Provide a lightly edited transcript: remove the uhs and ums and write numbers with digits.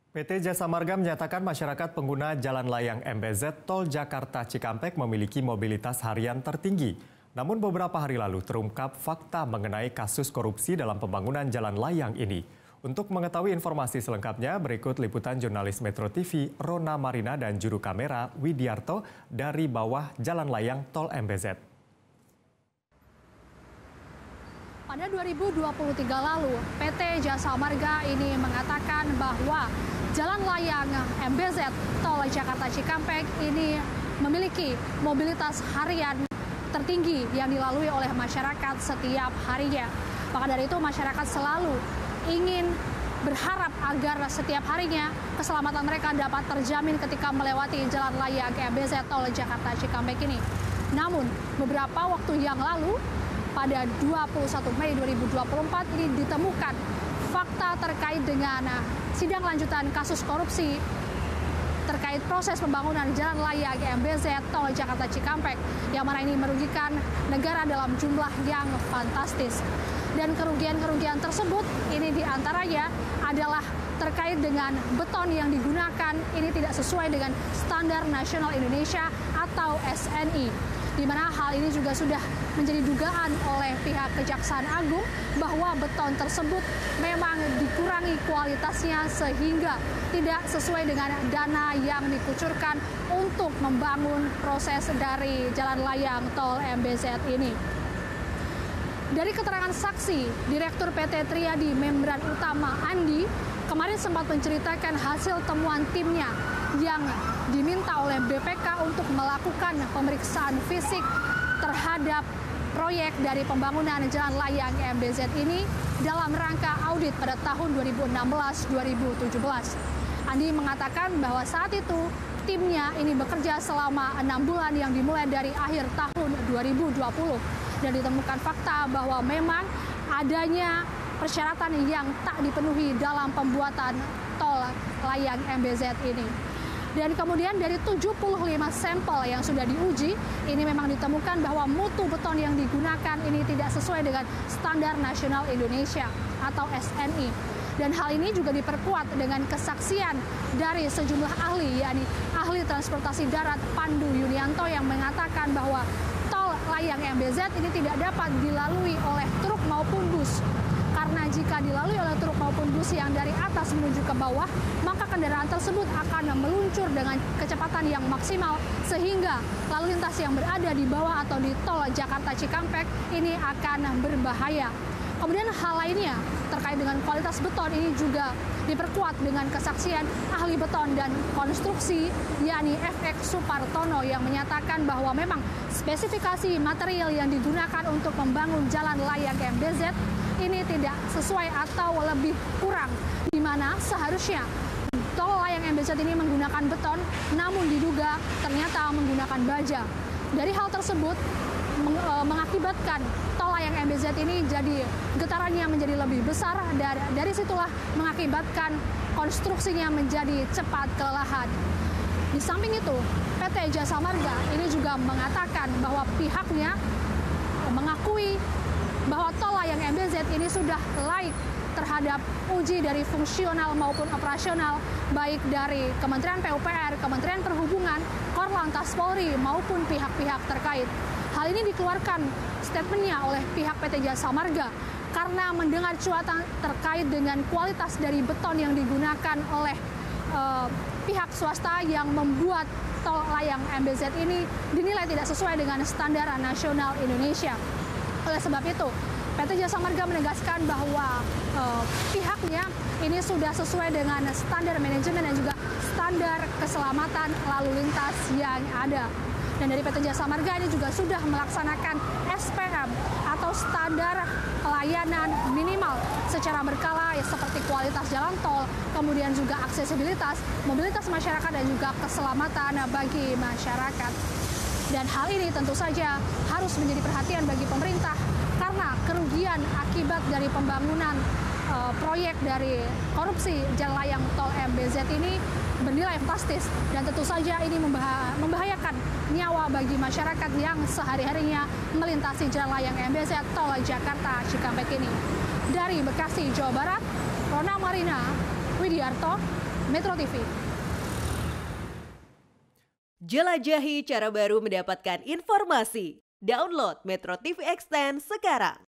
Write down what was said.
PT Jasa Marga menyatakan masyarakat pengguna Jalan Layang MBZ Tol Jakarta Cikampek memiliki mobilitas harian tertinggi. Namun beberapa hari lalu terungkap fakta mengenai kasus korupsi dalam pembangunan Jalan Layang ini. Untuk mengetahui informasi selengkapnya, berikut liputan jurnalis Metro TV Rona Marina dan juru kamera Widiarto dari bawah Jalan Layang Tol MBZ. Pada 2023 lalu, PT Jasa Marga ini mengatakan bahwa Jalan Layang MBZ Tol Jakarta Cikampek ini memiliki mobilitas harian tertinggi yang dilalui oleh masyarakat setiap harinya. Maka dari itu masyarakat selalu ingin berharap agar setiap harinya keselamatan mereka dapat terjamin ketika melewati Jalan Layang MBZ Tol Jakarta Cikampek ini. Namun beberapa waktu yang lalu, pada 21 Mei 2024 ini ditemukan fakta terkait dengan sidang lanjutan kasus korupsi terkait proses pembangunan Jalan Layang MBZ Tol Jakarta Cikampek yang mana ini merugikan negara dalam jumlah yang fantastis. Dan kerugian-kerugian tersebut ini diantaranya adalah terkait dengan beton yang digunakan ini tidak sesuai dengan Standar Nasional Indonesia atau SNI. Di mana hal ini juga sudah menjadi dugaan oleh pihak Kejaksaan Agung bahwa beton tersebut memang dikurangi kualitasnya sehingga tidak sesuai dengan dana yang dikucurkan untuk membangun proses dari Jalan Layang Tol MBZ ini. Dari keterangan saksi, Direktur PT Triadi Membran Utama Andi kemarin sempat menceritakan hasil temuan timnya yang diminta oleh BPK untuk melakukan pemeriksaan fisik terhadap proyek dari pembangunan Jalan Layang MBZ ini dalam rangka audit pada tahun 2016-2017. Andi mengatakan bahwa saat itu timnya ini bekerja selama 6 bulan yang dimulai dari akhir tahun 2020 dan ditemukan fakta bahwa memang adanya persyaratan yang tak dipenuhi dalam pembuatan tol Layang MBZ ini. Dan kemudian dari 75 sampel yang sudah diuji, ini memang ditemukan bahwa mutu beton yang digunakan ini tidak sesuai dengan Standar Nasional Indonesia atau SNI. Dan hal ini juga diperkuat dengan kesaksian dari sejumlah ahli, yakni ahli transportasi darat Pandu Yunianto yang mengatakan bahwa tol Layang MBZ ini tidak dapat dilalui oleh truk maupun bus. Karena jika dilalui oleh truk maupun bus yang dari atas menuju ke bawah, maka kendaraan tersebut akan meluncur dengan kecepatan yang maksimal sehingga lalu lintas yang berada di bawah atau di tol Jakarta Cikampek ini akan berbahaya. Kemudian hal lainnya terkait dengan kualitas beton ini juga diperkuat dengan kesaksian ahli beton dan konstruksi yakni FX Supartono yang menyatakan bahwa memang spesifikasi material yang digunakan untuk membangun Jalan Layang MBZ ini tidak sesuai atau lebih kurang, di mana seharusnya tol Layang MBZ ini menggunakan beton, namun diduga ternyata menggunakan baja. Dari hal tersebut mengakibatkan tol Layang MBZ ini jadi getarannya menjadi lebih besar dan dari situlah mengakibatkan konstruksinya menjadi cepat kelelahan. Di samping itu, PT Jasa Marga ini juga mengatakan bahwa pihaknya mengakui bahwa tol Layang MBZ ini sudah layak terhadap uji dari fungsional maupun operasional baik dari Kementerian PUPR, Kementerian Perhubungan, Korlantas Polri maupun pihak-pihak terkait. Hal ini dikeluarkan statementnya oleh pihak PT Jasa Marga karena mendengar cuitan terkait dengan kualitas dari beton yang digunakan oleh pihak swasta yang membuat tol Layang MBZ ini dinilai tidak sesuai dengan Standar Nasional Indonesia. Oleh sebab itu, PT Jasa Marga menegaskan bahwa pihaknya ini sudah sesuai dengan standar manajemen dan juga standar keselamatan lalu lintas yang ada. Dan dari PT Jasa Marga ini juga sudah melaksanakan SPM atau standar pelayanan minimal secara berkala seperti kualitas jalan tol, kemudian juga aksesibilitas, mobilitas masyarakat dan juga keselamatan bagi masyarakat. Dan hal ini tentu saja harus menjadi perhatian bagi pemerintah karena kerugian akibat dari pembangunan proyek dari korupsi Jalan Layang Tol MBZ ini bernilai fantastis dan tentu saja ini membahayakan nyawa bagi masyarakat yang sehari-harinya melintasi Jalan Layang MBZ Tol Jakarta Cikampek ini. Dari Bekasi, Jawa Barat, Rona Marina, Widiarto, Metro TV. Jelajahi cara baru mendapatkan informasi. Download Metro TV Extend sekarang.